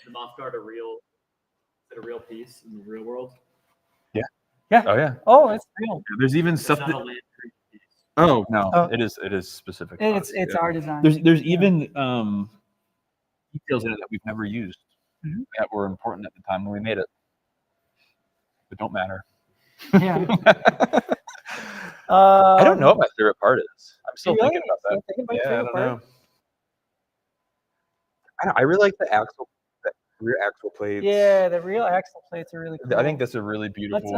the Moth Guard a real piece in the real world? Oh yeah. Oh, it's real. There's even It's stuff not that. a land tree piece. Oh no, Oh. it is specific. to It's us, it's yeah. our design. There's even details in it that we've never used Mhm. that were important at the time when we made it, but don't matter. Yeah. I don't know what my favorite part is. I'm still Really? thinking about that. Still thinking about your Yeah, I favorite don't part? know. I really like the rear axle plates. Yeah, the real axle plates are really cool. I think that's a really beautiful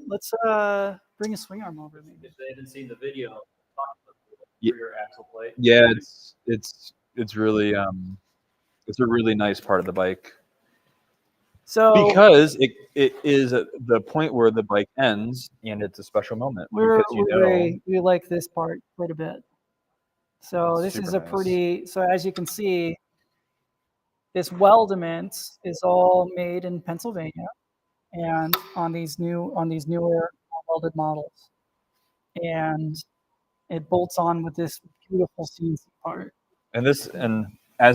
let's part. bring a swing arm over maybe. If they haven't seen the video, talk about the Ye- rear axle plate. Yeah, it's really it's a really nice part of the bike So because it is the point where the bike ends and it's a special moment because we like this part quite a bit. So It's this is super a nice. pretty. So as you can see, this weldment is all made in Pennsylvania, and on these newer welded models, and it bolts on with this beautiful CNC part. and as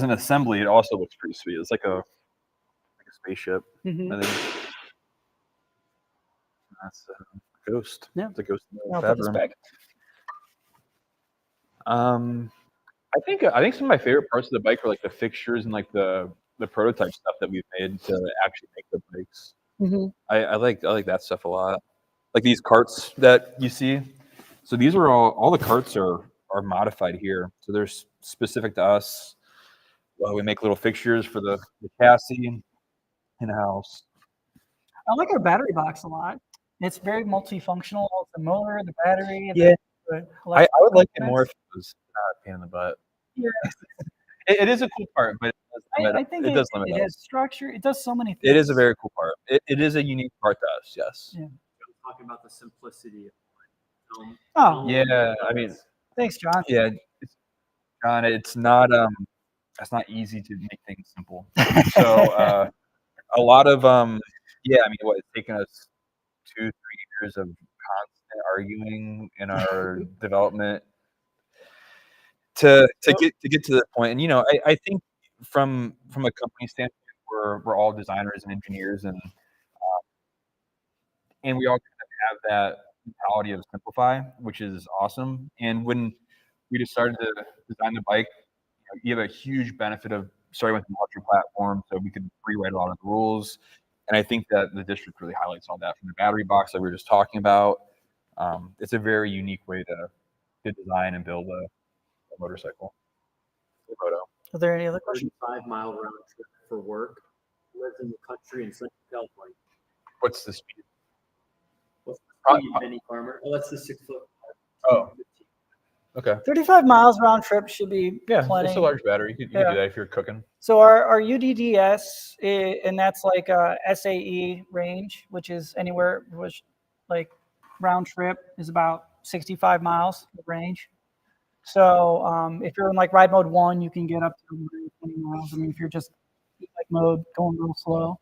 an assembly it also looks pretty sweet. It's like a spaceship. Mhm. I think that's a ghost. Yeah. It's a ghost in the I'll fab put this room. back. I think some of my favorite parts of the bike are like the fixtures and like the prototype stuff that we've made to actually make the bikes. Mhm. I like that stuff a lot. Like these carts that you see. So these are all the carts are modified here. So they're specific to us. We make little fixtures for the chassis in house. I like our battery box a lot. It's very multifunctional. The motor, the battery. Yeah. The I would like it electrical more if it was not a pain in the butt. Yeah. It is a cool part, but I think it does limit it us. has structure. It does so many things. It is a very cool part. It is a unique part to us, yes. Yeah. I'm talking about the simplicity of film. Oh, Yeah, I mean, thanks, John. yeah, John, it's not easy to make things simple. So a lot of yeah, I mean, it's taken us 2-3 years of constant arguing in our development to get to this point. And I think from a company standpoint, we're all designers and engineers, and we all kind of have that mentality of simplify, which is awesome. And when we just started to design the bike, you have a huge benefit of starting with an electric platform, so we could rewrite a lot of the rules. And I think that the district really highlights all that from the battery box that we were just talking about. It's a very unique way to design and build a motorcycle. Moto. Are there any other questions? 35-mile round trip for work. Lives in the country in Central California. What's the speed? What's the speed, Benny Farmer? Oh, that's the 6-foot. Oh. Okay. 35 miles round trip should be Yeah, plenty. it's a large battery. You can Yeah. do that if you're cooking. So our UDDS, and that's like a SAE range, which is anywhere, which like round trip is about 65 miles range. So if you're in like ride mode 1, you can get up to 120 miles. I mean, if you're just like mode going real slow.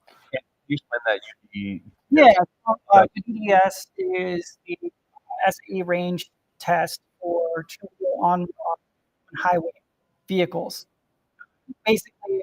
You spend that UD. Yeah, UDDS is the SAE range test for two-wheel on highway vehicles. Basically,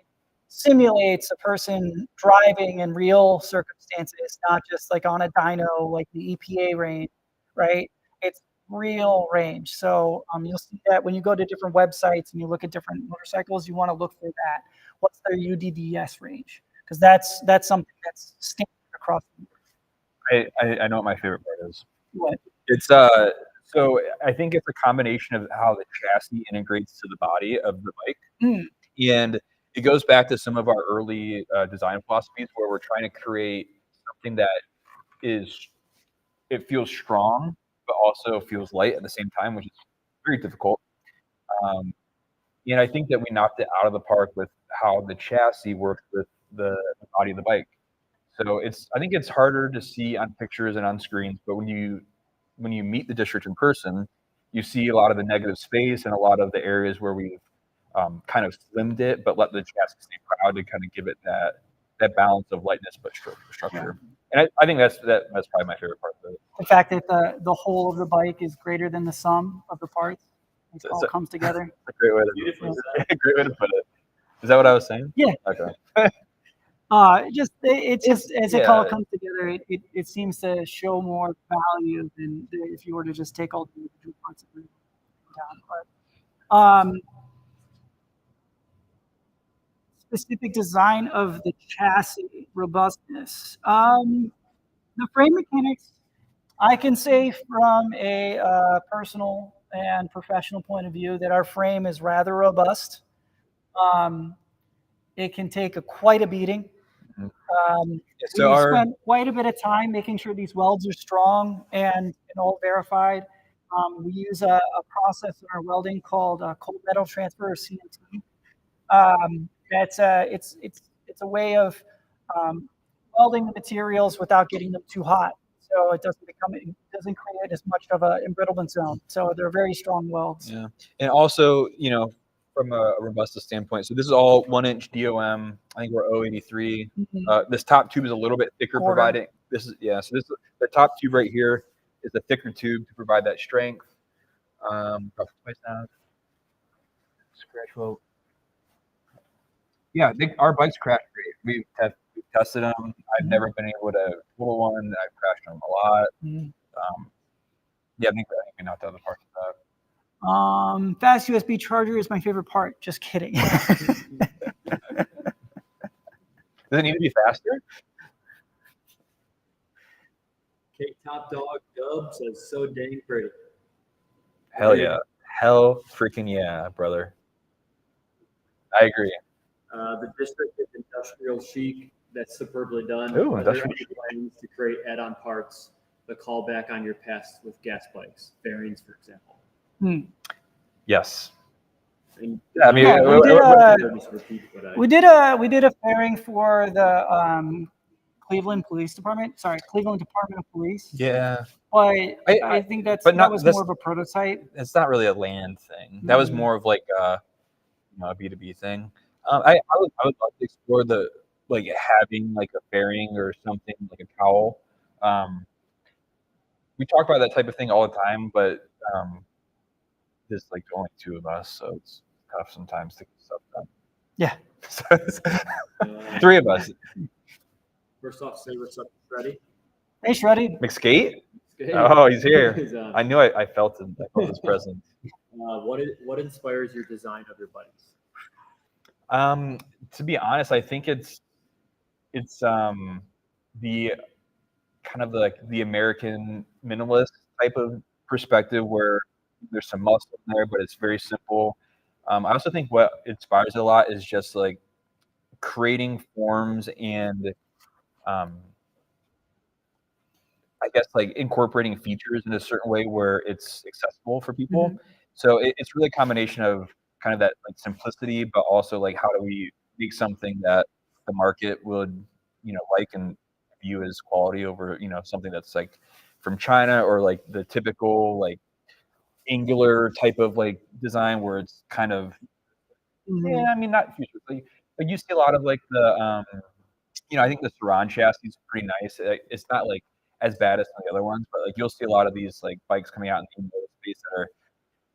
simulates a person driving in real circumstances, not just like on a dyno, like the EPA range, right? It's real range. So you'll see that when you go to different websites and you look at different motorcycles, you want to look for that. What's their UDDS range? Because that's something that's standard across the board. I know what my favorite part is. What? It's so I think it's a combination of how the chassis integrates to the body of the bike, Mm. and it goes back to some of our early design philosophies where we're trying to create something that it feels strong but also feels light at the same time, which is very difficult. And I think that we knocked it out of the park with how the chassis works with the body of the bike. So I think it's harder to see on pictures and on screens, but when you meet the district in person, you see a lot of the negative space and a lot of the areas where we've kind of slimmed it, but let the chassis stay proud to kind of give it that balance of lightness but structure. And I think that's probably my favorite part of it. The fact that the whole of the bike is greater than the sum of the parts. It all comes together. That's a great way to great way to put it. Is that what I was saying? Yeah. Okay. It just as it all comes together, it seems to show more value than if you were to just take all the individual parts and down. But specific design of the chassis robustness. The frame mechanics, I can say from a personal and professional point of view that our frame is rather robust. It can take quite a beating. We spent quite a bit of time making sure these welds are strong and all verified. We use a process in our welding called cold metal transfer, or CMT. It's a way of welding the materials without getting them too hot, so it doesn't create as much of an embrittlement zone. So they're very strong welds. Yeah, and also, from a robustness standpoint, so this is all 1-inch DOM. I think we're 083. This top tube is a little bit thicker, providing so the top tube right here is the thicker tube to provide that strength. Scratch weld. Yeah, our bikes crash great. We've tested them. I've never been able to pull one. I've crashed them a lot. I think we knocked out of the park with that. Fast USB charger is my favorite part. Just kidding. Does it need to be faster? Okay, Top Dog Dub says so dang pretty. Hell yeah. Hell freaking yeah, brother. I agree. The district is industrial chic. That's superbly done. Ooh, Are there industrial any plans to create add-on parts that call back on your past with gas bikes, bearings, for example? Yes. And I mean, we did a fairing for the Cleveland Department of Police. Yeah. But I think that was more of a prototype. It's not really a land thing. That was more of like a B2B thing. I would love to explore having like a fairing or something like a cowl. We talk about that type of thing all the time, but there's like only two of us, so it's tough sometimes to get stuff done. Yeah. So it's three of us. First off, say what's up, Shreddy. Hey, Shreddy. McSkate? Hey. Oh, he's here. He's, I knew I felt him. I felt his presence. What inspires your design of your bikes? To be honest, I think it's the kind of like the American minimalist type of perspective where there's some muscle in there, but it's very simple. I also think what inspires a lot is just like creating forms and I guess like incorporating features in a certain way where it's accessible for people. So it's really a combination of kind of that like simplicity, but also like how do we make something that the market would like and view as quality over something that's like from China or like the typical like angular type of like design where it's kind of not futuristic, but you see a lot of like the I think the Saran chassis is pretty nice. It's not like as bad as some of the other ones, but like you'll see a lot of these like bikes coming out in the space that are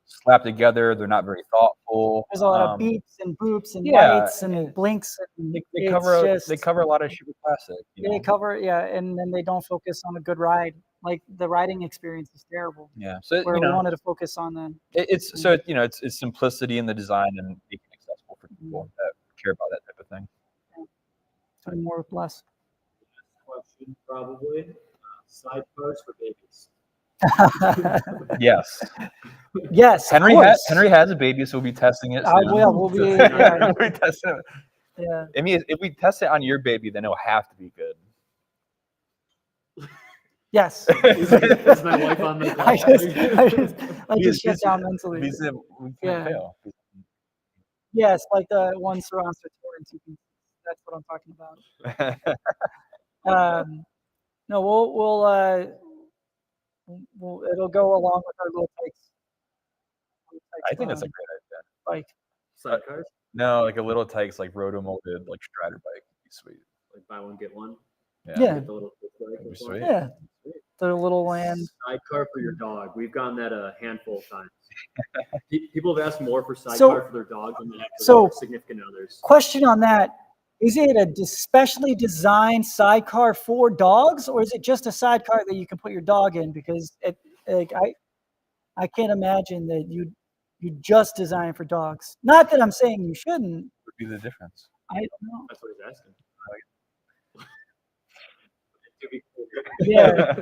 slapped together. They're not very thoughtful. visible. There's a lot of beeps and boops and yeah, lights and blinks. And They it's cover just, they cover a lot of shit with plastic. You they know? cover, yeah, and then they don't focus on a good ride. Like the riding experience is terrible. Yeah. So Where you we know, wanted to focus on the it's so you know it's simplicity in the design and making it accessible for Mm-hmm. people that care about that type of thing. doing more with less. Question probably. Sidecars for babies. Yes. Yes, of Henry course. Henry has a baby, so we'll be testing it. I soon. will. We'll be. Yeah, We'll be testing it. yeah. I mean, if we test it on your baby, then it'll have to be good. Yes. Is my wife on the call? I just shut down mentally. We can't Yeah. fail. Yes, like the one surrounds the tour in 2 pieces. That's what I'm talking about. No, we'll it'll go along with our little bikes. I think that's a great idea. Bike. Sidecars? No, like a little Tykes, like roto-molded, like Strider bike would be sweet. Like buy one, get one? Yeah. Get the little That'd be sweet. Yeah. The little land. Sidecar for your dog. We've gotten that a handful of times. People have asked more for sidecar So- for their dogs than they have for so- their significant others. Question on that. Is it a specially designed sidecar for dogs, or is it just a sidecar that you can put your dog in? Because I can't imagine that you just design it for dogs. Not that I'm saying you shouldn't. Would be the difference. I don't know. That's what he's asking. Yeah.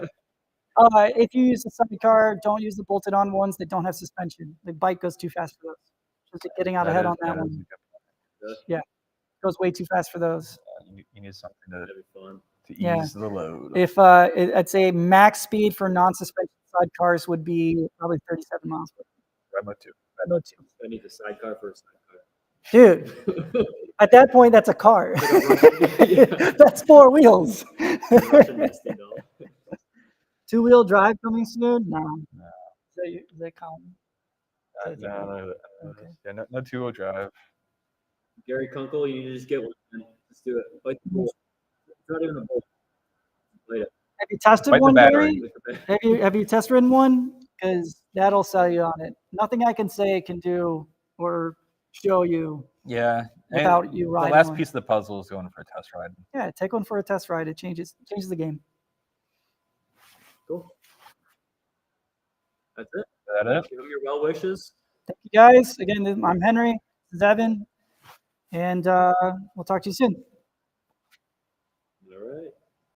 If you use the sidecar, don't use the bolted-on ones that don't have suspension. The bike goes too fast for those. Just getting out ahead on that one. is a good Goes way too fast for those. you need something That'd be fun. to ease Yeah. the load. If I'd say max speed for non-suspension sidecars would be probably 37 miles per Remo too. hour. I need a sidecar for a sidecar. Dude, at that point, that's a car. That's 4 wheels. Russian nesting doll. 2-wheel drive coming soon? No. No. Is that counting? Okay. Yeah, no 2-wheel drive. Gary Kunkel, you need to just get one. Man. Let's do it. Like the bull. It's not even a bull. Have you tested Fight the one, battery. Gary? Have you test ridden one? Because that'll sell you on it. Nothing I can say can do or show you Yeah. And without you the riding last one. piece of the puzzle is going for a test ride. Yeah, take one for a test ride. It changes the game. Cool. That's it. Is that it? Give them your well wishes. Thank you guys. Again, I'm Henry. This is Evan. And we'll talk to you soon. All right.